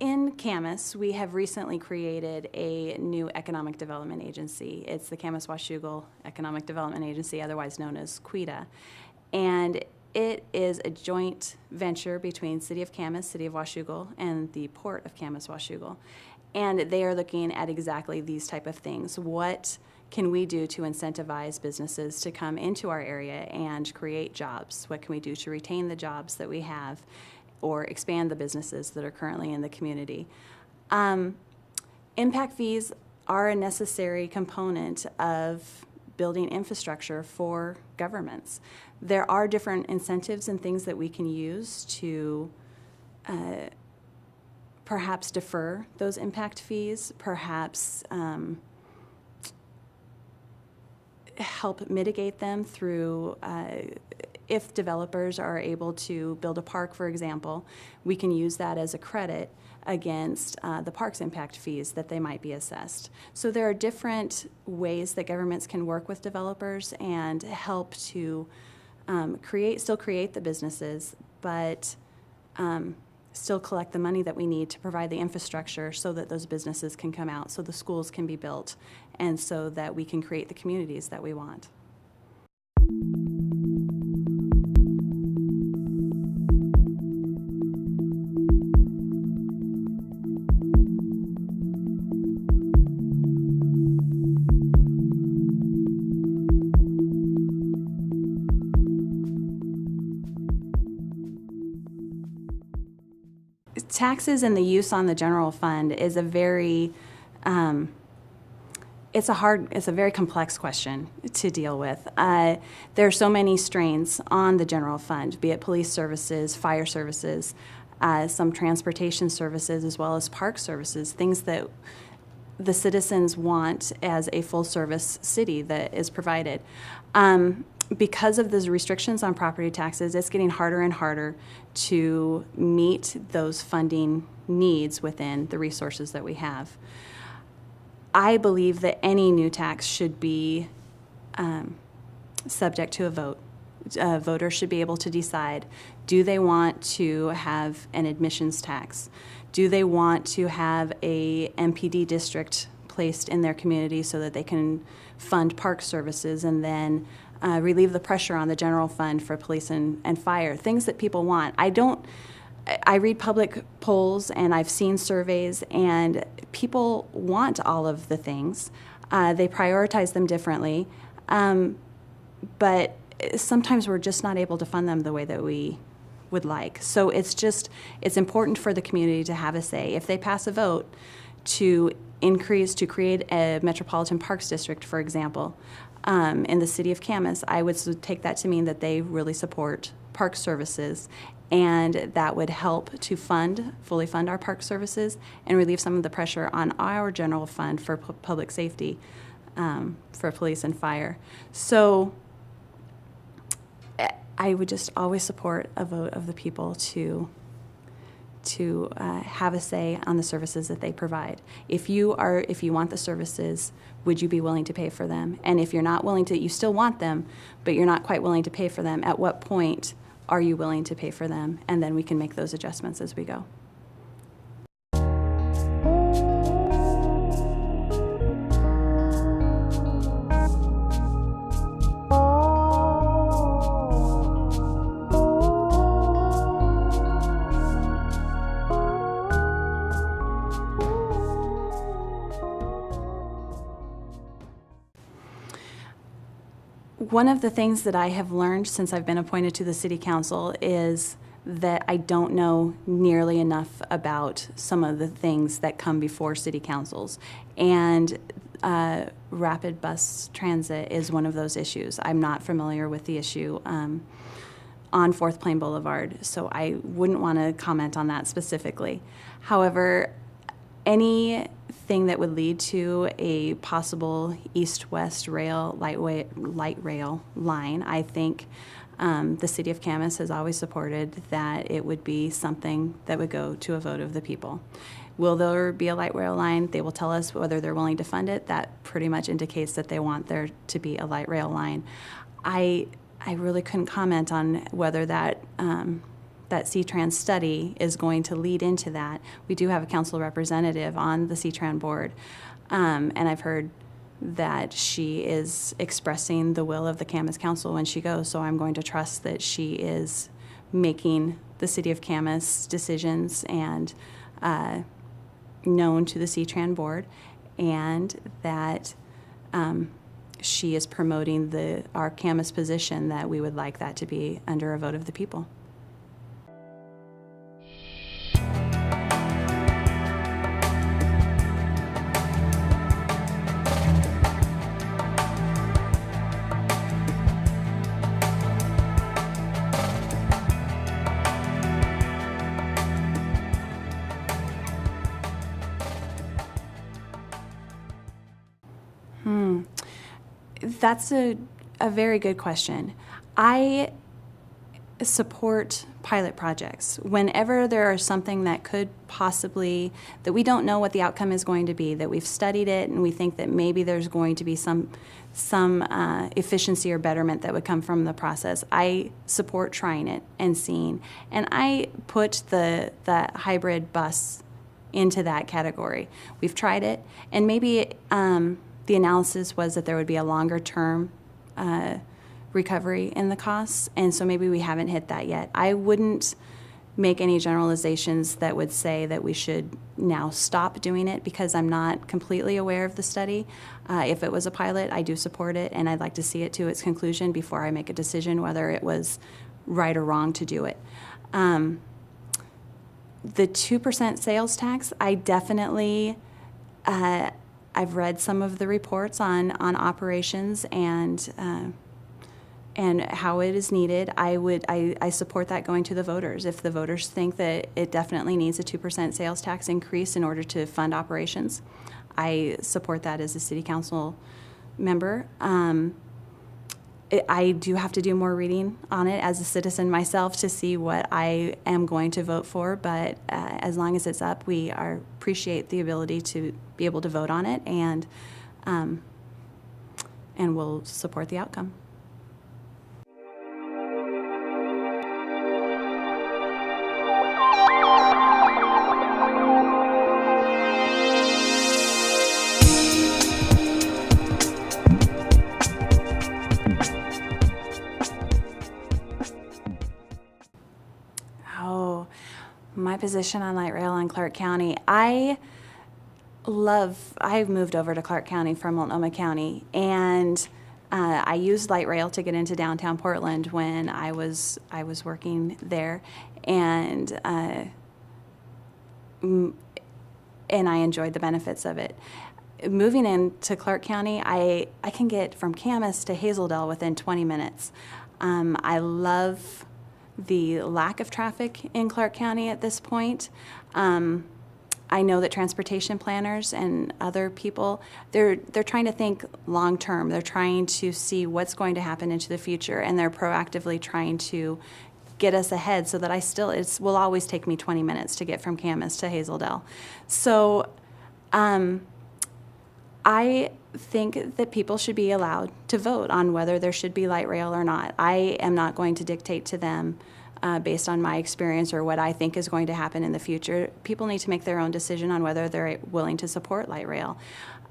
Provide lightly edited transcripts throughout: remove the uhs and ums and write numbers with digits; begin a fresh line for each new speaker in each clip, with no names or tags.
In Camas, we have recently created a new economic development agency. It's the Camas-Washougal Economic Development Agency, otherwise known as QUEDA. And it is a joint venture between City of Camas, City of Washougal, and the Port of Camas-Washougal. And they are looking at exactly these type of things. What can we do to incentivize businesses to come into our area and create jobs? What can we do to retain the jobs that we have or expand the businesses that are currently in the community? Impact fees are a necessary component of building infrastructure for governments. There are different incentives and things that we can use to perhaps defer those impact fees, perhaps help mitigate them through, if developers are able to build a park, for example, we can use that as a credit against the park's impact fees that they might be assessed. So there are different ways that governments can work with developers and help to still create the businesses, but still collect the money that we need to provide the infrastructure so that those businesses can come out, so the schools can be built, and so that we can create the communities that we want. Taxes and the use on the general fund is a very, it's a very complex question to deal with. There are so many strains on the general fund, be it police services, fire services, some transportation services, as well as park services, things that the citizens want as a full-service city that is provided. Because of those restrictions on property taxes, it's getting harder and harder to meet those funding needs within the resources that we have. I believe that any new tax should be subject to a vote. Voters should be able to decide, do they want to have an admissions tax? Do they want to have a MPD district placed in their community so that they can fund park services and then relieve the pressure on the general fund for police and fire, things that people want. I read public polls and I've seen surveys, and people want all of the things. They prioritize them differently, but sometimes we're just not able to fund them the way that we would like. So it's important for the community to have a say. If they pass a vote to create a Metropolitan Parks District, for example, in the city of Camas, I would take that to mean that they really support park services, and that would help to fully fund our park services and relieve some of the pressure on our general fund for public safety, for police and fire. So I would just always support a vote of the people to have a say on the services that they provide. If you want the services, would you be willing to pay for them? And if you're not willing to, you still want them, but you're not quite willing to pay for them, at what point are you willing to pay for them? And then we can make those adjustments as we go. One of the things that I have learned since I've been appointed to the City Council is that I don't know nearly enough about some of the things that come before City Councils. And rapid bus transit is one of those issues. I'm not familiar with the issue on Fourth Plain Boulevard, so I wouldn't want to comment on that specifically. However, anything that would lead to a possible east-west rail, light rail line, I think the City of Camas has always supported that it would be something that would go to a vote of the people. Will there be a light rail line? They will tell us whether they're willing to fund it. That pretty much indicates that they want there to be a light rail line. I really couldn't comment on whether that that C-Tran study is going to lead into that. We do have a council representative on the C-Tran board, and I've heard that she is expressing the will of the Camas Council when she goes, so I'm going to trust that she is making the city of Camas decisions and known to the C-Tran board, and that she is promoting our Camas position, that we would like that to be under a vote of the people. That's a very good question. I support pilot projects. Whenever there is something that could possibly, that we don't know what the outcome is going to be, that we've studied it and we think that maybe there's going to be some efficiency or betterment that would come from the process, I support trying it and seeing. And I put the hybrid bus into that category. We've tried it, and maybe the analysis was that there would be a longer term recovery in the costs, and so maybe we haven't hit that yet. I wouldn't make any generalizations that would say that we should now stop doing it, because I'm not completely aware of the study. If it was a pilot, I do support it, and I'd like to see it to its conclusion before I make a decision whether it was right or wrong to do it. The 2% sales tax, I definitely, I've read some of the reports on operations and how it is needed. I support that going to the voters. If the voters think that it definitely needs a 2% sales tax increase in order to fund operations, I support that as a city council member. I do have to do more reading on it as a citizen myself to see what I am going to vote for, but as long as it's up, we appreciate the ability to be able to vote on it, and we'll support the outcome. My position on light rail in Clark County, I've moved over to Clark County from Multnomah County, and I used light rail to get into downtown Portland when I was working there, and I enjoyed the benefits of it. Moving into Clark County, I can get from Camas to Hazeldale within 20 minutes. I love the lack of traffic in Clark County at this point. I know that transportation planners and other people, they're trying to think long term. They're trying to see what's going to happen into the future, and they're proactively trying to get us ahead so that it will always take me 20 minutes to get from Camas to Hazeldale. So I think that people should be allowed to vote on whether there should be light rail or not. I am not going to dictate to them based on my experience or what I think is going to happen in the future. People need to make their own decision on whether they're willing to support light rail.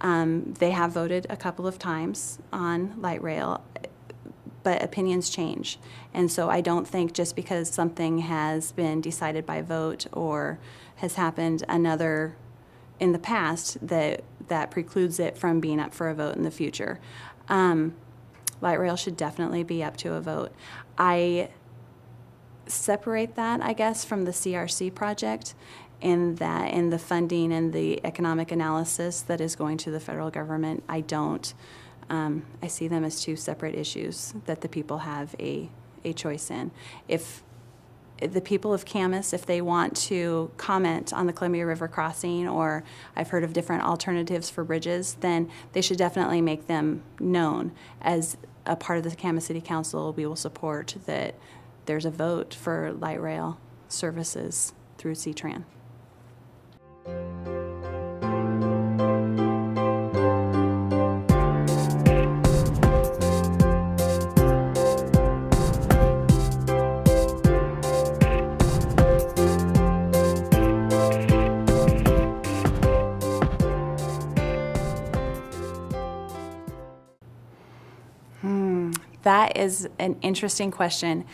They have voted a couple of times on light rail, but opinions change. And so I don't think just because something has been decided by vote or has happened in the past that precludes it from being up for a vote in the future. Light rail should definitely be up to a vote. I separate that, I guess, from the CRC project, in the funding and the economic analysis that is going to the federal government. I see them as two separate issues that the people have a choice in. If the people of Camas, if they want to comment on the Columbia River crossing, or I've heard of different alternatives for bridges, then they should definitely make them known. As a part of the Camas City Council, we will support that there's a vote for light rail services through C-Tran. That is an interesting question.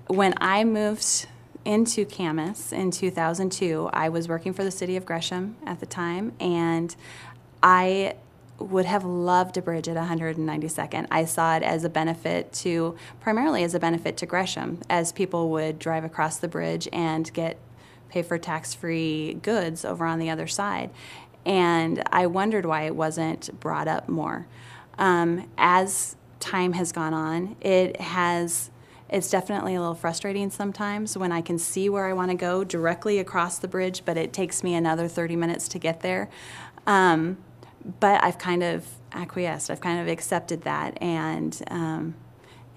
When I moved into Camas in 2002, I was working for the city of Gresham at the time, and I would have loved a bridge at 192nd. I saw it as a benefit to, primarily as a benefit to Gresham, as people would drive across the bridge and pay for tax-free goods over on the other side. And I wondered why it wasn't brought up more. As time has gone on, it's definitely a little frustrating sometimes when I can see where I want to go directly across the bridge, but it takes me another 30 minutes to get there. But I've kind of acquiesced. I've kind of accepted that, and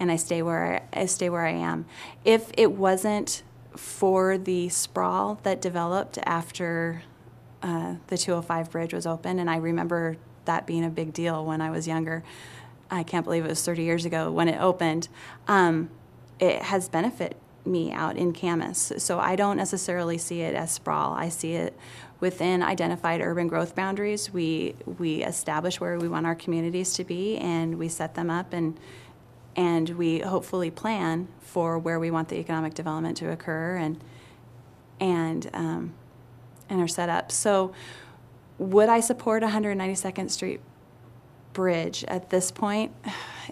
I stay where I am. If it wasn't for the sprawl that developed after the 205 bridge was open, and I remember that being a big deal when I was younger. I can't believe it was 30 years ago when it opened. It has benefited me out in Camas. So I don't necessarily see it as sprawl. I see it within identified urban growth boundaries. We establish where we want our communities to be, and we set them up, and we hopefully plan for where we want the economic development to occur, and are set up. So would I support 192nd Street Bridge at this point?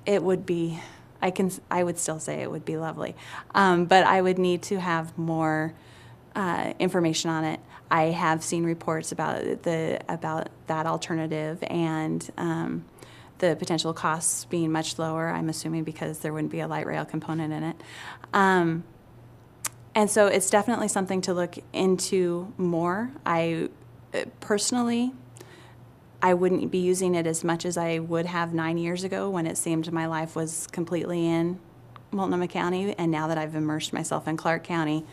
It would be, I would still say it would be lovely, but I would need to have more information on it. I have seen reports about that alternative, and the potential costs being much lower, I'm assuming because there wouldn't be a light rail component in it. And so it's definitely something to look into more. Personally, I wouldn't be using it as much as I would have 9 years ago when it seemed my life was completely in Multnomah County, and now that I've immersed myself in Clark County,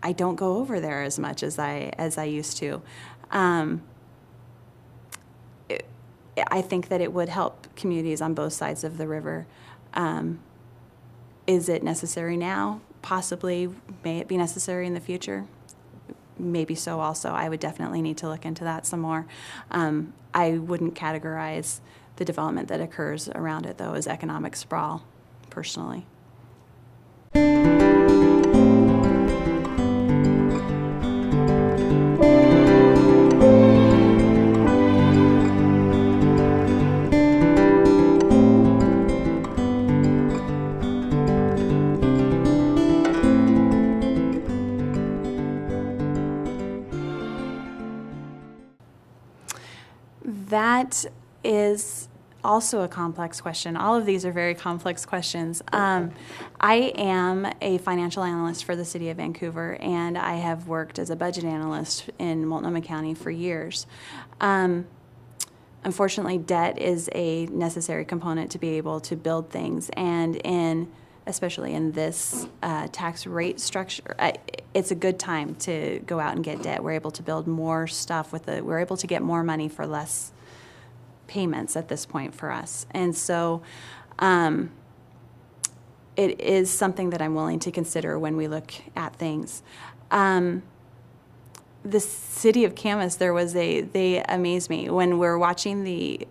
I don't go over there as much as I used to. I think that it would help communities on both sides of the river. Is it necessary now? Possibly. May it be necessary in the future? Maybe so also. I would definitely need to look into that some more. I wouldn't categorize the development that occurs around it, though, as economic sprawl, personally. That is also a complex question. All of these are very complex questions. I am a financial analyst for the City of Vancouver, and I have worked as a budget analyst in Multnomah County for years. Unfortunately, debt is a necessary component to be able to build things, and especially in this tax rate structure, it's a good time to go out and get debt. We're able to build more stuff we're able to get more money for less payments at this point for us. And so it is something that I'm willing to consider when we look at things. The city of Camas, they amaze me. When we're watching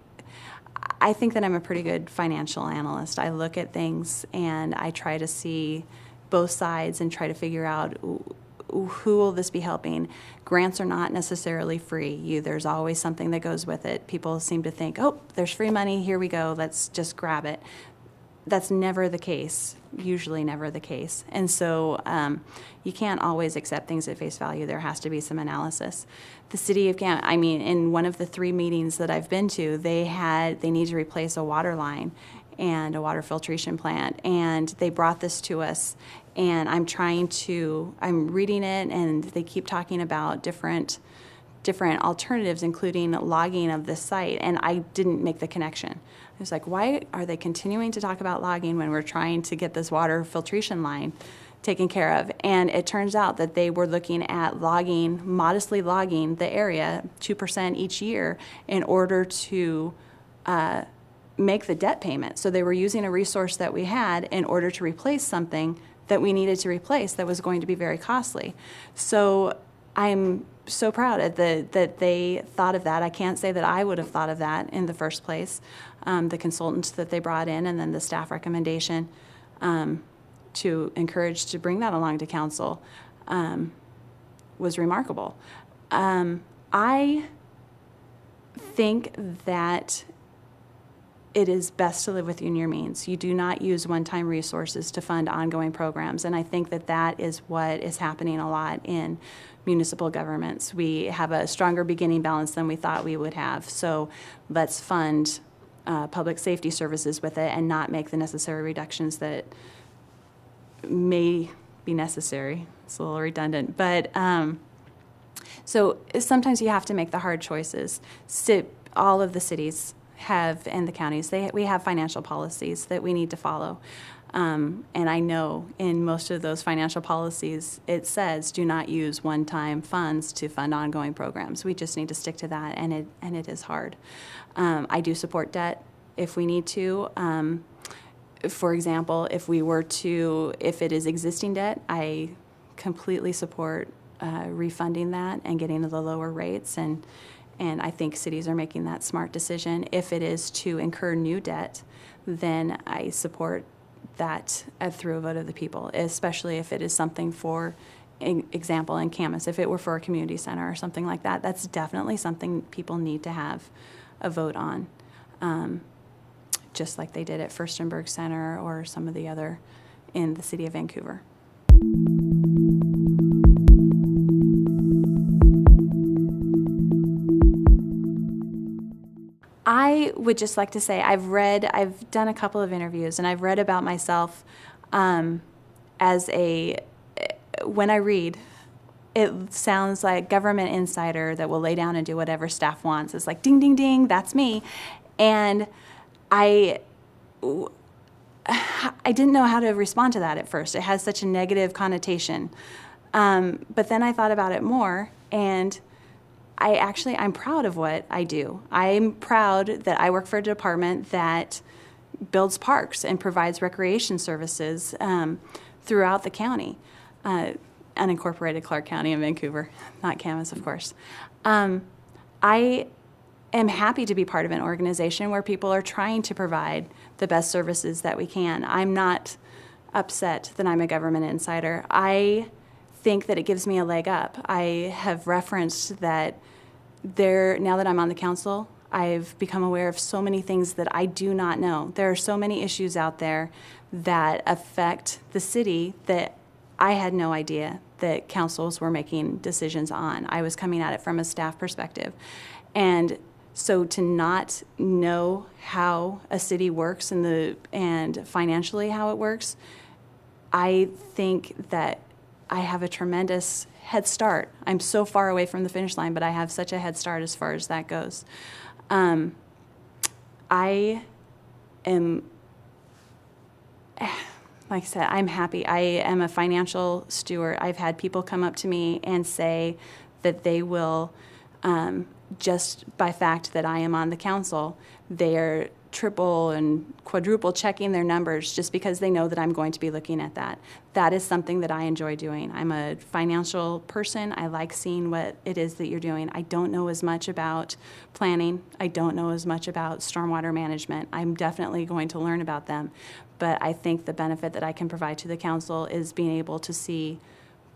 I think that I'm a pretty good financial analyst. I look at things and I try to see both sides and try to figure out who will this be helping. Grants are not necessarily free. There's always something that goes with it. People seem to think, oh, there's free money, here we go, let's just grab it. That's never the case, usually never the case. And so you can't always accept things at face value. There has to be some analysis. The city of Camas, in one of the 3 meetings that I've been to, they need to replace a water line and a water filtration plant, and they brought this to us, and I'm reading it, and they keep talking about different alternatives, including logging of this site, and I didn't make the connection. I was like, why are they continuing to talk about logging when we're trying to get this water filtration line taken care of? And it turns out that they were looking at modestly logging the area, 2% each year, in order to make the debt payment. So they were using a resource that we had in order to replace something that we needed to replace that was going to be very costly. So I'm so proud that they thought of that. I can't say that I would have thought of that in the first place. The consultants that they brought in, and then the staff recommendation to encourage to bring that along to council was remarkable. I think that it is best to live within your means. You do not use one-time resources to fund ongoing programs, and I think that that is what is happening a lot in municipal governments. We have a stronger beginning balance than we thought we would have, so let's fund public safety services with it and not make the necessary reductions that may be necessary. It's a little redundant, but so sometimes you have to make the hard choices. All of the cities have, and the counties, we have financial policies that we need to follow. And I know in most of those financial policies, it says do not use one-time funds to fund ongoing programs. We just need to stick to that, and it is hard. I do support debt if we need to. For example, if it is existing debt, I completely support refunding that and getting to the lower rates, and I think cities are making that smart decision. If it is to incur new debt, then I support that through a vote of the people, especially if it is something, for example, in Camas, if it were for a community center or something like that, that's definitely something people need to have a vote on, just like they did at Furstenberg Center or some of the other in the city of Vancouver. I would just like to say I've done a couple of interviews, and I've read about myself when I read, it sounds like government insider that will lay down and do whatever staff wants. It's like, ding, ding, ding, that's me. And I didn't know how to respond to that at first. It has such a negative connotation. But then I thought about it more, and I'm proud of what I do. I'm proud that I work for a department that builds parks and provides recreation services throughout the county, unincorporated Clark County in Vancouver, not Camas, of course. I am happy to be part of an organization where people are trying to provide the best services that we can. I'm not upset that I'm a government insider. I think that it gives me a leg up. I have referenced that now that I'm on the council, I've become aware of so many things that I do not know. There are so many issues out there that affect the city that I had no idea that councils were making decisions on. I was coming at it from a staff perspective. And so to not know how a city works and financially how it works, I think that I have a tremendous head start. I'm so far away from the finish line, but I have such a head start as far as that goes. I am, like I said, I'm happy. I am a financial steward. I've had people come up to me and say that they will, just by fact that I am on the council, they're triple and quadruple checking their numbers just because they know that I'm going to be looking at that. That is something that I enjoy doing. I'm a financial person. I like seeing what it is that you're doing. I don't know as much about planning. I don't know as much about stormwater management. I'm definitely going to learn about them. But I think the benefit that I can provide to the council is being able to see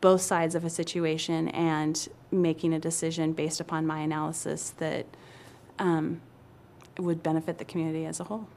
both sides of a situation and making a decision based upon my analysis that would benefit the community as a whole.